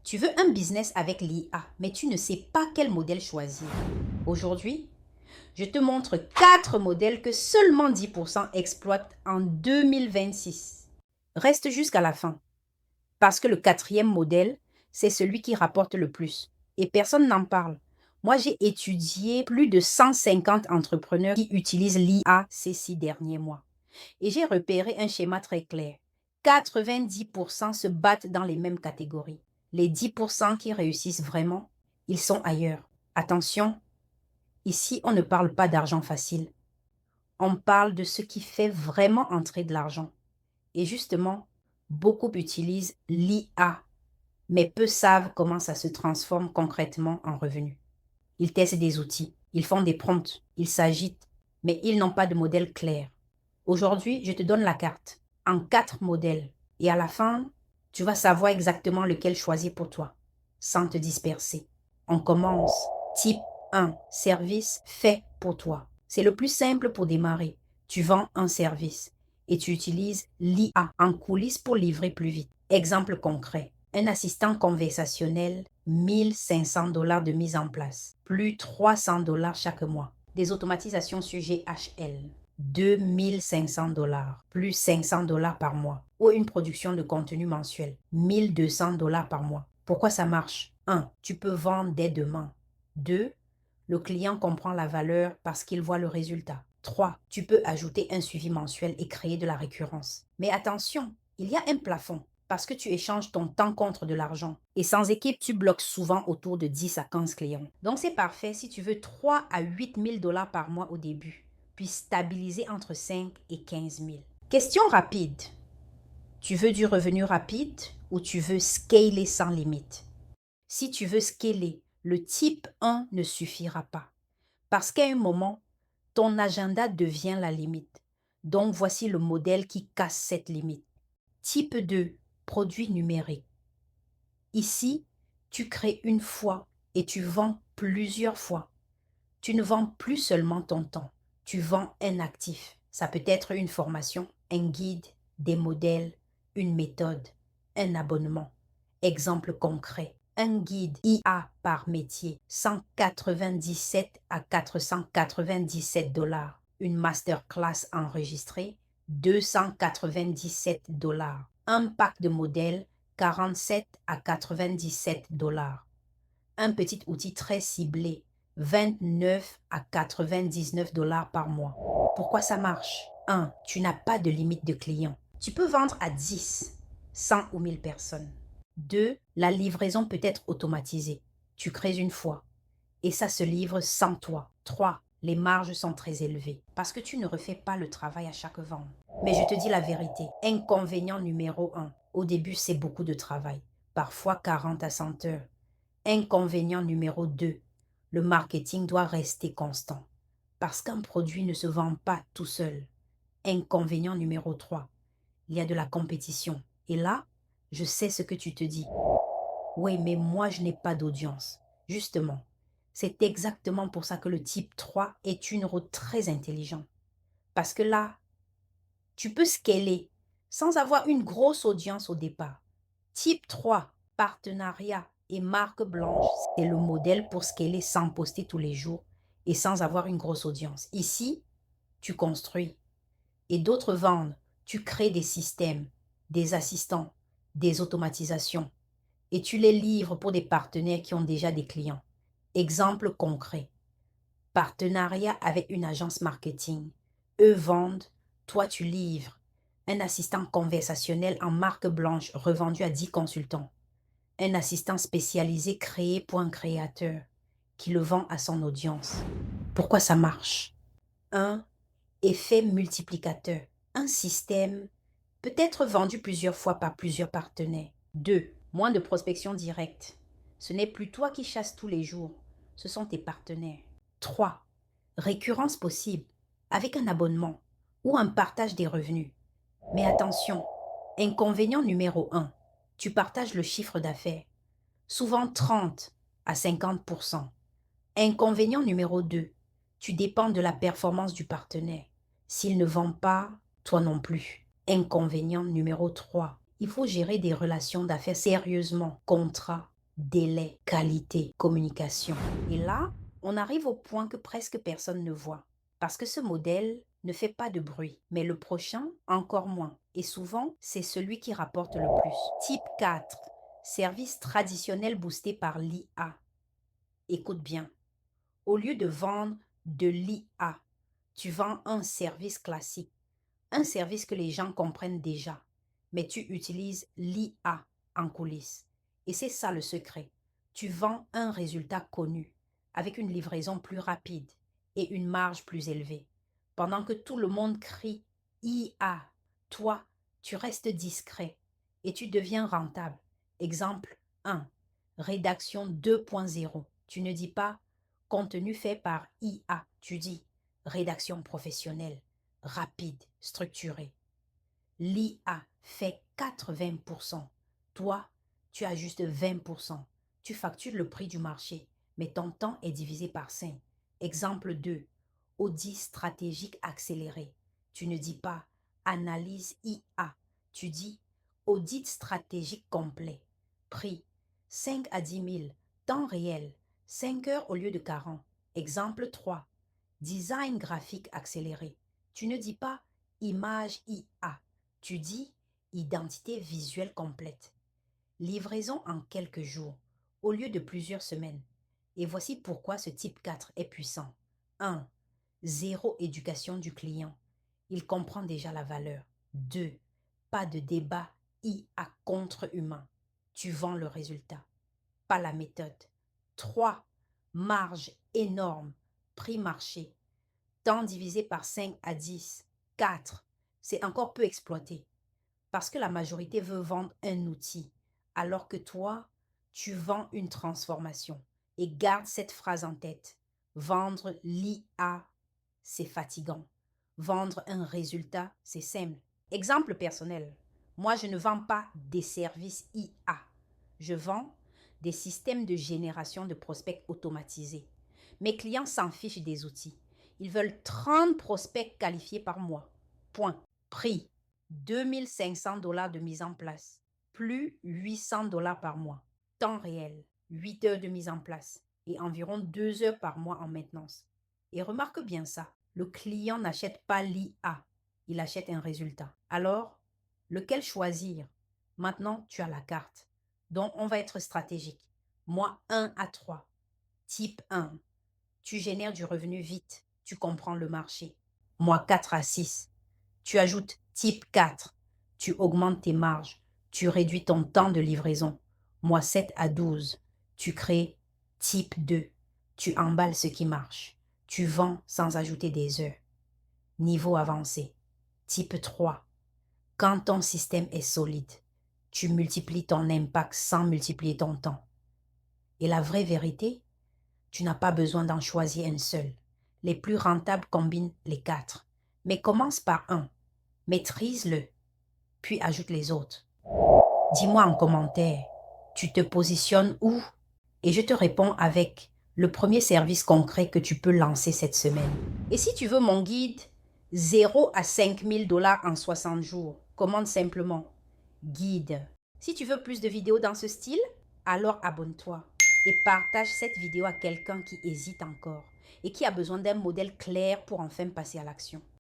Tu veux un business avec l'IA, mais tu ne sais pas quel modèle choisir. Aujourd'hui, je te montre 4 modèles que seulement 10% exploitent en 2026. Reste jusqu'à la fin, parce que le quatrième modèle, c'est celui qui rapporte le plus. Et personne n'en parle. Moi, j'ai étudié plus de 150 entrepreneurs qui utilisent l'IA ces 6 derniers mois. Et j'ai repéré un schéma très clair. 90% se battent dans les mêmes catégories. Les 10% qui réussissent vraiment, ils sont ailleurs. Attention, ici, on ne parle pas d'argent facile. On parle de ce qui fait vraiment entrer de l'argent. Et justement, beaucoup utilisent l'IA, mais peu savent comment ça se transforme concrètement en revenus. Ils testent des outils, ils font des prompts, ils s'agitent, mais ils n'ont pas de modèle clair. Aujourd'hui, je te donne la carte en 4 modèles et à la fin, tu vas savoir exactement lequel choisir pour toi, sans te disperser. On commence. Type 1, service fait pour toi. C'est le plus simple pour démarrer. Tu vends un service et tu utilises l'IA en coulisses pour livrer plus vite. Exemple concret, un assistant conversationnel, 1 500 $ de mise en place, plus 300 $ chaque mois. Des automatisations sur GHL, 2 500 $, plus 500 $ par mois. Ou une production de contenu mensuel, 1 200 $ par mois. Pourquoi ça marche? 1. Tu peux vendre dès demain. 2. Le client comprend la valeur parce qu'il voit le résultat. 3. Tu peux ajouter un suivi mensuel et créer de la récurrence. Mais attention, il y a un plafond parce que tu échanges ton temps contre de l'argent. Et sans équipe, tu bloques souvent autour de 10 à 15 clients. Donc c'est parfait si tu veux 3 à 8 000 $ par mois au début, puis stabiliser entre 5 et 15 000. Question rapide. Tu veux du revenu rapide ou tu veux scaler sans limite? Si tu veux scaler, le type 1 ne suffira pas. Parce qu'à un moment, ton agenda devient la limite. Donc voici le modèle qui casse cette limite. Type 2, produit numérique. Ici, tu crées une fois et tu vends plusieurs fois. Tu ne vends plus seulement ton temps, tu vends un actif. Ça peut être une formation, un guide, des modèles, une méthode, un abonnement. Exemple concret, un guide IA par métier, 197 à 497 $. Une masterclass enregistrée, 297 $. Un pack de modèles, 47 à 97 $. Un petit outil très ciblé, 29 à 99 $ par mois. Pourquoi ça marche? 1. Tu n'as pas de limite de clients. Tu peux vendre à 10, 100 ou 1000 personnes. 2. La livraison peut être automatisée. Tu crées une fois et ça se livre sans toi. 3. Les marges sont très élevées parce que tu ne refais pas le travail à chaque vente. Mais je te dis la vérité, inconvénient numéro 1. Au début, c'est beaucoup de travail, parfois 40 à 100 heures. Inconvénient numéro 2, le marketing doit rester constant parce qu'un produit ne se vend pas tout seul. Inconvénient numéro 3, il y a de la compétition. Et là, je sais ce que tu te dis. Oui, mais moi, je n'ai pas d'audience. Justement, c'est exactement pour ça que le type 3 est une route très intelligente. Parce que là, tu peux scaler sans avoir une grosse audience au départ. Type 3, partenariat et marque blanche, c'est le modèle pour scaler sans poster tous les jours et sans avoir une grosse audience. Ici, tu construis et d'autres vendent. Tu crées des systèmes, des assistants, des automatisations et tu les livres pour des partenaires qui ont déjà des clients. Exemple concret, partenariat avec une agence marketing. Eux vendent, toi tu livres. Un assistant conversationnel en marque blanche revendu à 10 consultants. Un assistant spécialisé créé pour un créateur qui le vend à son audience. Pourquoi ça marche? 1. Effet multiplicateur. Un système peut être vendu plusieurs fois par plusieurs partenaires. 2. Moins de prospection directe. Ce n'est plus toi qui chasses tous les jours, ce sont tes partenaires. 3. Récurrence possible avec un abonnement ou un partage des revenus. Mais attention, inconvénient numéro 1, tu partages le chiffre d'affaires, souvent 30 à 50%. Inconvénient numéro 2, tu dépends de la performance du partenaire. S'il ne vend pas, toi non plus. Inconvénient numéro 3, il faut gérer des relations d'affaires sérieusement, contrats, délai, qualité, communication. Et là, on arrive au point que presque personne ne voit. Parce que ce modèle ne fait pas de bruit, mais le prochain, encore moins. Et souvent, c'est celui qui rapporte le plus. Type 4, service traditionnel boosté par l'IA. Écoute bien, au lieu de vendre de l'IA, tu vends un service classique, un service que les gens comprennent déjà, mais tu utilises l'IA en coulisses. Et c'est ça le secret. Tu vends un résultat connu, avec une livraison plus rapide et une marge plus élevée. Pendant que tout le monde crie IA, toi, tu restes discret et tu deviens rentable. Exemple 1, rédaction 2.0. Tu ne dis pas contenu fait par IA, tu dis rédaction professionnelle, rapide, structurée. L'IA fait 80%. Toi, tu as juste 20%. Tu factures le prix du marché, mais ton temps est divisé par 5. Exemple 2. Audit stratégique accéléré. Tu ne dis pas analyse IA. Tu dis audit stratégique complet. Prix 5 à 10 000. Temps réel 5 heures au lieu de 40. Exemple 3. Design graphique accéléré. Tu ne dis pas image IA. Tu dis identité visuelle complète. Livraison en quelques jours au lieu de plusieurs semaines. Et voici pourquoi ce type 4 est puissant. 1. Zéro éducation du client. Il comprend déjà la valeur. 2. Pas de débat IA contre humain. Tu vends le résultat, pas la méthode. 3. Marge énorme. Prix marché. Temps divisé par 5 à 10. 4. C'est encore peu exploité. Parce que la majorité veut vendre un outil, alors que toi, tu vends une transformation. Et garde cette phrase en tête. Vendre l'IA, c'est fatigant. Vendre un résultat, c'est simple. Exemple personnel. Moi, je ne vends pas des services IA. Je vends des systèmes de génération de prospects automatisés. Mes clients s'en fichent des outils. Ils veulent 30 prospects qualifiés par mois. Point. Prix 2 500 $ de mise en place, plus 800 $ par mois. Temps réel, 8 heures de mise en place et environ 2 heures par mois en maintenance. Et remarque bien ça, le client n'achète pas l'IA, il achète un résultat. Alors, lequel choisir? Maintenant, tu as la carte. Donc, on va être stratégique. Moi, 1 à 3. Type 1, tu génères du revenu vite, tu comprends le marché. Moi, 4 à 6. Tu ajoutes type 4, tu augmentes tes marges, tu réduis ton temps de livraison. Moi, 7 à 12, tu crées type 2, tu emballes ce qui marche, tu vends sans ajouter des heures. Niveau avancé, type 3, quand ton système est solide, tu multiplies ton impact sans multiplier ton temps. Et la vraie vérité, tu n'as pas besoin d'en choisir un seul. Les plus rentables combinent les 4. Mais commence par un. Maîtrise-le, puis ajoute les autres. Dis-moi en commentaire, tu te positionnes où? Et je te réponds avec le premier service concret que tu peux lancer cette semaine. Et si tu veux mon guide 0 à 5 000 $ en 60 jours, commande simplement guide. Si tu veux plus de vidéos dans ce style, alors abonne-toi et partage cette vidéo à quelqu'un qui hésite encore et qui a besoin d'un modèle clair pour enfin passer à l'action.